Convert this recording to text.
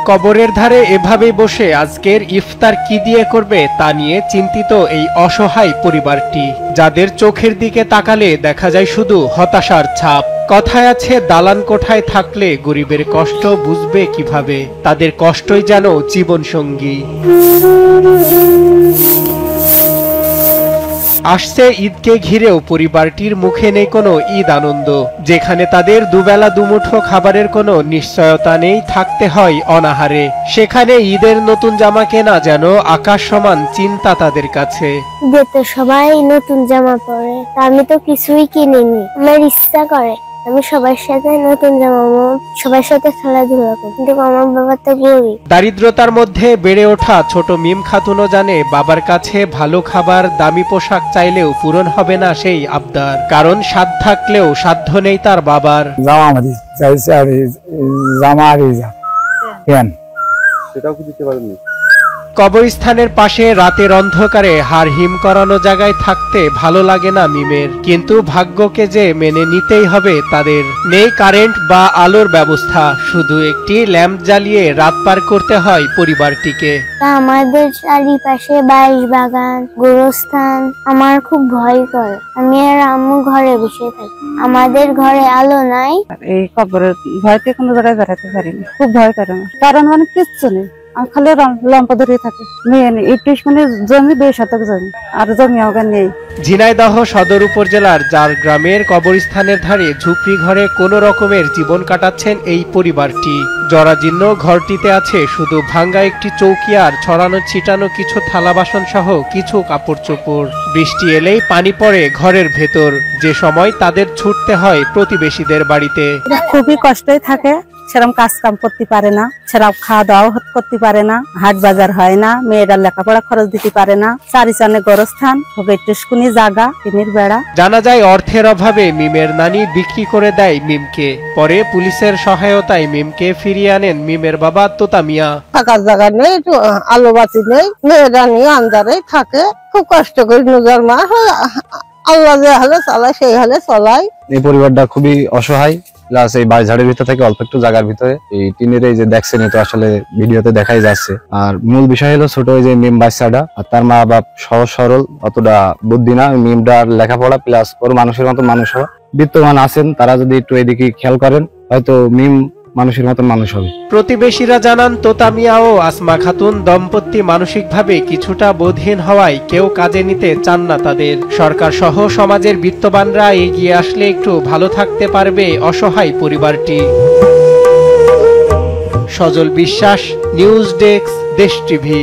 কবরের ধারে এভাবে বসে আজকের ইফতার কি দিয়ে করবে তা নিয়ে চিন্তিত এই অসহায় পরিবারটি, যাদের চোখের দিকে তাকালে দেখা যায় শুধু হতাশার ছাপ। কথায় আছে, দালান কোঠায় থাকলে গরিবের কষ্ট বুঝবে কিভাবে, তাদের কষ্টই যেন জীবন সঙ্গী। আসছে ঈদকে ঘিরেও পরিবারটির মুখে নেই কোনো ঈদ আনন্দ, যেখানে তাদের দুবেলা দুমুঠো খাবারের কোনো নিশ্চয়তা নেই, থাকতে হয় অনাহারে। সেখানে ঈদের নতুন জামা কেনা যেন আকাশ সমান চিন্তা তাদের কাছে। তো সবাই নতুন জামা পরে, আমি তো কিছুই কিনিনি। আমার ইচ্ছা করে আমি সবার সাথে নতুন জামা, সবার সাথে খেলাধুলা করি, কিন্তু আমার বাবা তো গরিব। দারিদ্রতার মধ্যে বেড়ে ওঠা ছোট মিম খাতুনও জানে বাবার কাছে ভালো খাবার, দামি পোশাক চাইলেও পূরণ হবে না সেই আবদার, কারণ সাধ্য থাকলেও সাধ্য নেই তার বাবার। কবরস্থানের পাশে রাতের অন্ধকারে হাড় হিম করানো জায়গায় থাকতে ভালো লাগে না মিমের, কিন্তু ভাগ্যকে যে মেনে নিতেই হবে তাদের। নেই কারেন্ট বা আলোর ব্যবস্থা, শুধু একটি ল্যাম্প জ্বালিয়ে রাত পার করতে হয় পরিবারটিকে। আমাদের চারিপাশে বাইশ বাগান, গোরস্থান, আমার খুব ভয় করে। আমি আর আম্মু ঘরে বসে থাকি, আমাদের ঘরে আলো নাই। এই কবরের ভয়তে কোনো জায়গায় বেড়াতে পারিনি, খুব ভয় করে আমার, কারণ মানে কিচ্ছু নেই, খালি লম্পা ধরে থাকে। মেয়ে নেই, জমি 2 শতক জমি, আর জমি আমার নেই। ঝিনাইদহ সদর উপজেলার জার গ্রামের কবরস্থানের ধারে ঝুপড়ি ঘরে কোনো রকমের জীবন কাটাচ্ছেন এই পরিবারটি। জরাজীর্ণ ঘরটিতে আছে শুধু ভাঙ্গা একটি চৌকি আর ছড়ানো ছিটানো কিছু থালা বাসন সহ কিছু কাপড় চোপড়। বৃষ্টি এলেই পানি পড়ে ঘরের ভেতর, যে সময় তাদের ছুটতে হয় প্রতিবেশীদের বাড়িতে। খুবই কষ্টই থাকে, সেরকম কাজ কাম করতে পারে না, সেরকম খাওয়া দাওয়া করতে পারে না, হাট বাজার হয় না, মেয়েরা লেখাপড়া খরচ দিতে পারে না, চারিচানে গোরস্থান, টুসকুনি জায়গা, টিনের বেড়া। জানা যায় অর্থের অভাবে মিমের নানি বিক্রি করে দেয় মিমকে, পরে পুলিশের সহায়তায় মিমকে ফিরিয়ে আনেন মিমের বাবা তোতা মিয়া। থাকার জায়গা নেই, আলো বাতি নেই, মেয়েরা নিয়ে আন্দারে থাকে, খুব কষ্ট করে নিজের মা আল্লাহ যে হালে চালায় সেই হালে চলাই। এই পরিবারটা খুবই অসহায়, প্লাস এই বাড়িঝাড়ের ভিতর থেকে অল্প একটু জায়গার ভিতরে এই টিনের এই যে দেখছেন, তো আসলে ভিডিওতে দেখাই যাচ্ছে। আর মূল বিষয় হলো ছোট ওই যে মিম বাচ্চাটা, আর তার মা বাপ সহজ সরল, অতটা বুদ্ধি না। মিমটার লেখাপড়া প্লাস ওর মানুষের মতো মানুষ হওয়া, বিত্তমান আছেন তারা যদি একটু এদিকে খেয়াল করেন, হয়তো মিম মানুষের মতো মানুষ হবে। প্রতিবেশীরা জানান, তোতা মিয়া ও আসমা খাতুন দম্পতি মানসিকভাবে কিছুটা বোধহীন হওয়ায় কেউ কাজে নিতে চান না তাদের। সরকার সহ সমাজের বিত্তবানরা এগিয়ে আসলে একটু ভালো থাকতে পারবে অসহায় পরিবারটি। সজল বিশ্বাস, নিউজ ডেস্ক, দেশ টিভি।